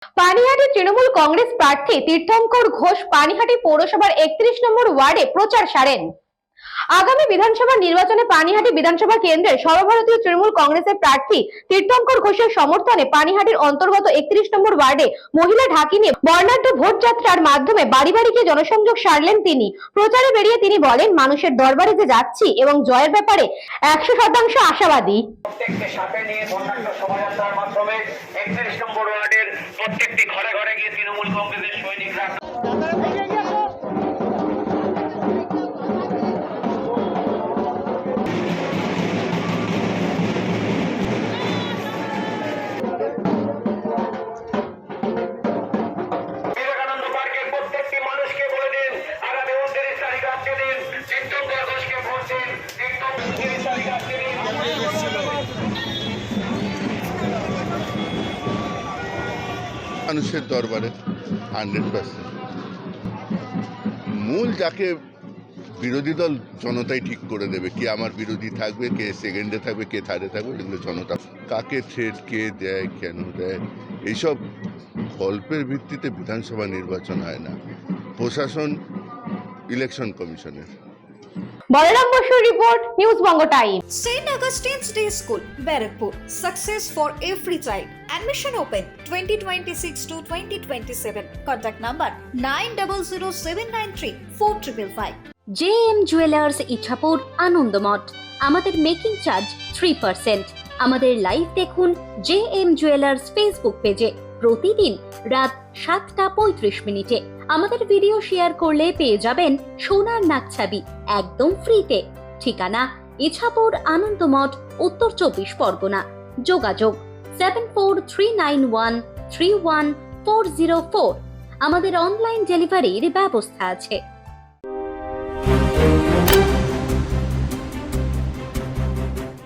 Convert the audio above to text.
পানিহাটি তৃণমূল কংগ্রেস প্রার্থী তীর্থঙ্কর ঘোষ পানিহাটি পৌরসভার 31 নম্বর ওয়ার্ডে প্রচার সারেন। আগামী বিধানসভা নির্বাচনে পানিহাটি বিধানসভা কেন্দ্রের সর্বভারতীয় তৃণমূল কংগ্রেসের প্রার্থী তীর্থঙ্কর ঘোষের সমর্থনে পানিহাটির অন্তর্গত 31 নম্বর ওয়ার্ডে মহিলা ঢাকি নিয়ে বর্ণাঢ্য ভোটযাত্রার মাধ্যমে বাড়ি বাড়ি গিয়ে জনসংযোগ সারলেন তিনি। প্রচারে বেরিয়ে তিনি বলেন, মানুষের দরবারে যে যাচ্ছি এবং জয়ের ব্যাপারে 100% আশাবাদী। প্রত্যেককে সাথে নিয়ে বর্ণাঢ্য শোভাযাত্রার মাধ্যমে 31 নম্বর ওয়ার্ডের প্রত্যেকটি ঘরে ঘরে গিয়ে তৃণমূল কংগ্রেসের সৈনিকরা বিবেকানন্দ পার্কের প্রত্যেকটি মানুষকে বলে দিন, আগামী 29 তারিখ রাত্রে দিন তীর্থঙ্কর ঘোষকে ভোট দিন। 29 তারিখ রাত্রে দিন মানুষের দরবারে 100%। মূল যাকে বিরোধী দল জনতাই ঠিক করে দেবে, কে আমার বিরোধী থাকবে, কে সেকেন্ডে থাকবে, কে থার্ডে থাকবে, এগুলো জনতা। কাকে থ্রেট কে দেয়, কেন দেয়, এইসব গল্পের ভিত্তিতে বিধানসভা নির্বাচন হয় না, প্রশাসন ইলেকশন কমিশনের। বলরাম বসুর report, news Banga time. St. Augustine's Day School, Barakpur. Success for every child. Admission open 2026 to 2027. Contact number 9007934555. JM jewellers Ichapur Anandamath. আমাদের মেকিং চার্জ 3%। আমাদের লাইভ দেখুন JM জুয়েলার্স ফেসবুক পেজে প্রতিদিন রাত 7:35 আমাদের ভিডিও শেয়ার করলে পেয়ে যাবেন সোনার নাকছাবি একদম ফ্রিতে। ঠিকানা ইছাপুর আনন্দমঠ, উত্তর 24 পরগনা। যোগাযোগ 7439131404। আমাদের অনলাইন ডেলিভারির ব্যবস্থা আছে।